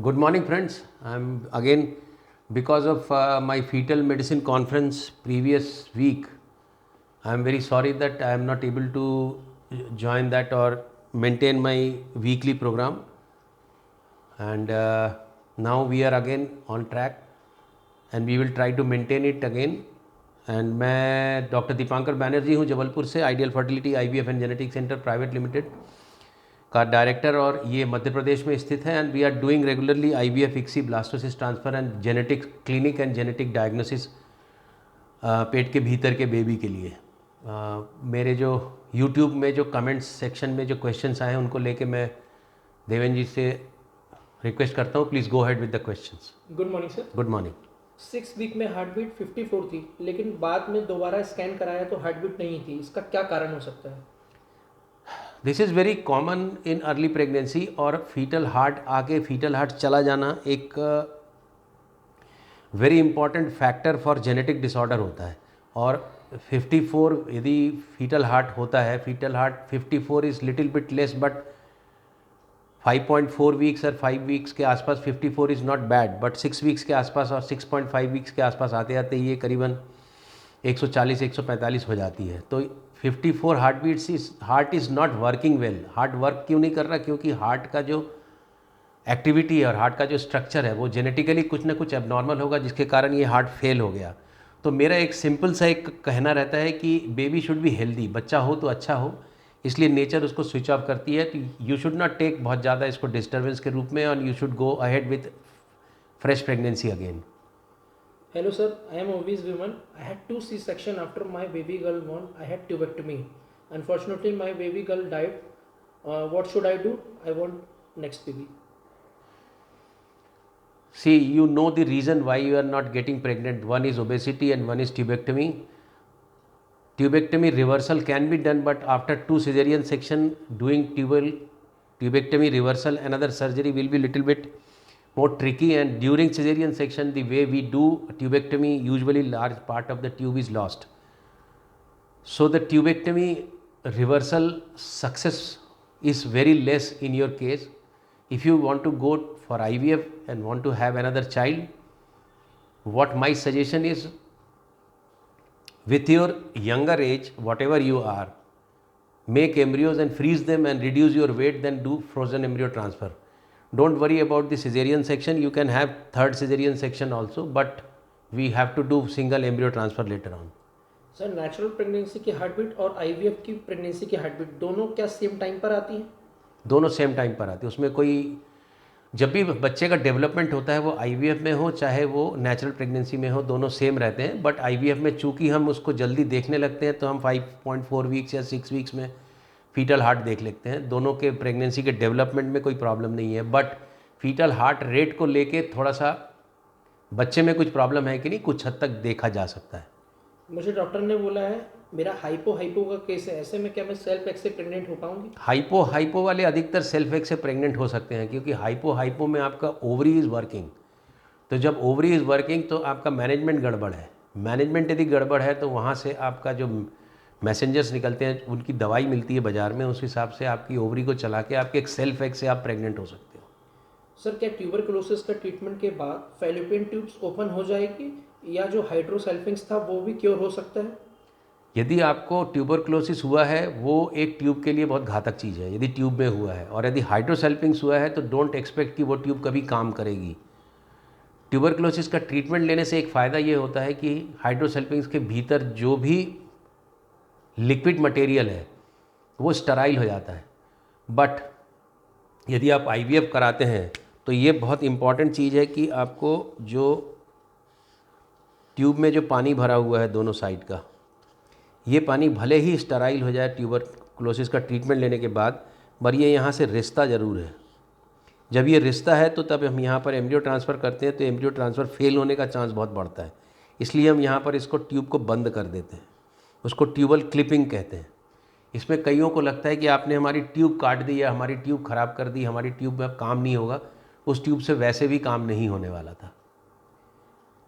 Good morning, friends. I'm again, because of my fetal medicine conference previous week, I'm very sorry that I am not able to join that or maintain my weekly program. And now we are again on track and we will try to maintain it again. And मैं doctor Dipankar Banerjee हूँ जबलपुर से, ideal fertility IVF and genetic centre private limited का director, और ये मध्य प्रदेश में स्थित है। And we are doing regularly IVF, ICSI, blastocyst transfer and genetic clinic and genetic diagnosis पेट के भीतर के बेबी के लिए। मेरे जो यूट्यूब में जो कमेंट्स सेक्शन में जो क्वेश्चंस आए हैं उनको लेके मैं देवेंद्र जी से रिक्वेस्ट करता हूँ, please go ahead with the questions. Good morning sir. Good morning. 6 week में हार्ट बीट 54 थी, लेकिन बाद में दोबारा स्कैन कराया तो हार्ट बीट नहीं थी। इसका क्या कारण हो सकता है? This is very common in early pregnancy, और फीटल हार्ट आके फीटल हार्ट चला जाना एक very important factor for genetic disorder होता है। और 54 यदि फीटल हार्ट होता है, fetal heart 54 is little bit less, but 5.4 weeks और 5 वीक्स के आसपास 54 is not bad, but 6 weeks के आसपास और 6.5 वीक्स के आसपास आते आते ये करीबन 140-145 हो जाती है। तो 54 heart beats is heart is not working well. Heart work क्यों नहीं कर रहा? क्योंकि हार्ट का जो एक्टिविटी है और हार्ट का जो स्ट्रक्चर है वो जेनेटिकली कुछ ना कुछ एबनॉर्मल होगा, जिसके कारण ये हार्ट फेल हो गया। तो मेरा एक सिंपल सा एक कहना रहता है कि बेबी शुड बी हेल्दी, बच्चा हो तो अच्छा हो, इसलिए नेचर उसको स्विच ऑफ करती है। तो यू शुड नॉट टेक बहुत ज़्यादा इसको डिस्टर्बेंस के रूप में, और you should go ahead with fresh pregnancy again. Hello sir, I am obese woman. I had 2 C-section after my baby girl born. I had tubectomy. Unfortunately, my baby girl died. What should I do? I want next baby. See, you know the reason why you are not getting pregnant. One is obesity and one is tubectomy. Tubectomy reversal can be done, but after 2 cesarean section, doing tubectomy reversal, another surgery will be little bit more tricky. And during cesarean section, the way we do tubectomy, usually large part of the tube is lost. So the tubectomy reversal success is very less in your case. If you want to go for IVF and want to have another child, what my suggestion is, with your younger age, whatever you are, make embryos and freeze them and reduce your weight, then do frozen embryo transfer. Don't worry about the cesarean section. You can have third cesarean section also, but we have to do single embryo transfer later on. Sir, natural pregnancy की heart beat और IVF की pregnancy की heart beat दोनों क्या same time पर आती हैं? दोनों सेम टाइम पर आती है। उसमें कोई, जब भी बच्चे का डेवलपमेंट होता है वो IVF में हो चाहे वो नेचुरल प्रेगनेंसी में हो, दोनों सेम रहते हैं। बट IVF में चूंकि हम उसको जल्दी देखने लगते हैं तो हम 5.4 वीक्स या 6 वीक्स में फीटल हार्ट देख लेते हैं। दोनों के प्रेगनेंसी के डेवलपमेंट में कोई प्रॉब्लम नहीं है, बट फीटल हार्ट रेट को लेके थोड़ा सा बच्चे में कुछ प्रॉब्लम है कि नहीं, कुछ हद तक देखा जा सकता है। मुझे डॉक्टर ने बोला है मेरा हाइपो का केस है, ऐसे में क्या मैं सेल्फ एक्स से प्रेग्नेंट हो पाऊंगी? हाइपो वाले अधिकतर सेल्फ एक्स से प्रेग्नेंट हो सकते हैं, क्योंकि हाइपो में आपका ओवरी इज़ वर्किंग। तो जब ओवरी इज़ वर्किंग तो आपका मैनेजमेंट गड़बड़ है। मैनेजमेंट यदि गड़बड़ है तो वहाँ से आपका जो मैसेंजर्स निकलते हैं, उनकी दवाई मिलती है बाज़ार में, उस हिसाब से आपकी ओवरी को चला के आपके एक सेल्फ एक्स से आप प्रेग्नेंट हो सकते हो। सर, क्या ट्यूबरकुलोसिस का ट्रीटमेंट के बाद फैलोपियन ट्यूब्स ओपन हो जाएगी, या जो हाइड्रोसेल्फिंग्स था वो भी क्योर हो सकता है? यदि आपको ट्यूबरकुलोसिस हुआ है, वो एक ट्यूब के लिए बहुत घातक चीज़ है यदि ट्यूब में हुआ है, और यदि हाइड्रोसेल्फिंग्स हुआ है तो डोंट एक्सपेक्ट कि वो ट्यूब कभी काम करेगी। ट्यूबरकुलोसिस का ट्रीटमेंट लेने से एक फ़ायदा ये होता है कि हाइड्रोसेल्फिंग्स के भीतर जो भी लिक्विड मटेरियल है वो स्टराइल हो जाता है। बट यदि आप IVF कराते हैं तो ये बहुत इम्पॉर्टेंट चीज़ है कि आपको जो ट्यूब में जो पानी भरा हुआ है दोनों साइड का, ये पानी भले ही स्टराइल हो जाए ट्यूबरकुलोसिस का ट्रीटमेंट लेने के बाद, पर ये यहाँ से रिश्ता ज़रूर है। जब ये रिश्ता है तो तब हम यहाँ पर एम्ब्रियो ट्रांसफ़र करते हैं तो एम्ब्रियो ट्रांसफ़र फेल होने का चांस बहुत बढ़ता है। इसलिए हम यहाँ पर इसको ट्यूब को बंद कर देते हैं, उसको ट्यूबल क्लिपिंग कहते हैं। इसमें कईयों को लगता है कि आपने हमारी ट्यूब काट दी या हमारी ट्यूब ख़राब कर दी, हमारी ट्यूब में अब काम नहीं होगा। उस ट्यूब से वैसे भी काम नहीं होने वाला था।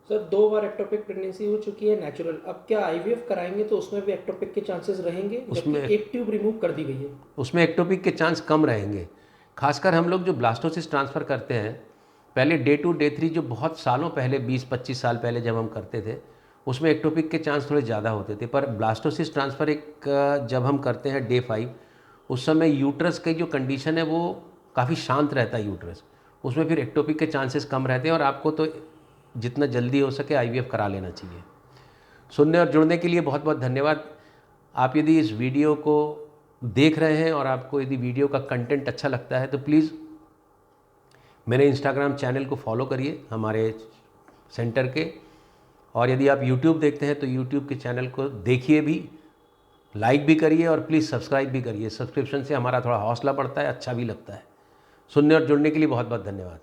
सर, 2 बार एक्टोपिक प्रेगनेंसी हो चुकी है नेचुरल, अब क्या IVF कराएंगे तो उसमें भी एक्टोपिक के चांसेस रहेंगे? उसमें एक ट्यूब रिमूव कर दी गई है। उसमें एक्टोपिक के चांस कम रहेंगे। खासकर हम लोग जो ब्लास्टोसिस ट्रांसफ़र करते हैं पहले डे 2 डे 3 जो बहुत सालों पहले 20-25 साल पहले जब हम करते थे उसमें एक्टोपिक के चांस थोड़े ज़्यादा होते थे, पर ब्लास्टोसिस्ट ट्रांसफ़र जब हम करते हैं डे 5 उस समय यूट्रस की जो कंडीशन है वो काफ़ी शांत रहता है यूट्रस, उसमें फिर एक्टोपिक के चांसेस कम रहते हैं और आपको तो जितना जल्दी हो सके IVF करा लेना चाहिए। सुनने और जुड़ने के लिए बहुत बहुत धन्यवाद। आप यदि इस वीडियो को देख रहे हैं और आपको यदि वीडियो का कंटेंट अच्छा लगता है तो प्लीज़ मेरे इंस्टाग्राम चैनल को फॉलो करिए हमारे सेंटर के, और यदि आप यूट्यूब देखते हैं तो यूट्यूब के चैनल को देखिए भी, लाइक भी करिए और प्लीज़ सब्सक्राइब भी करिए। सब्सक्रिप्शन से हमारा थोड़ा हौसला बढ़ता है, अच्छा भी लगता है। सुनने और जुड़ने के लिए बहुत बहुत धन्यवाद।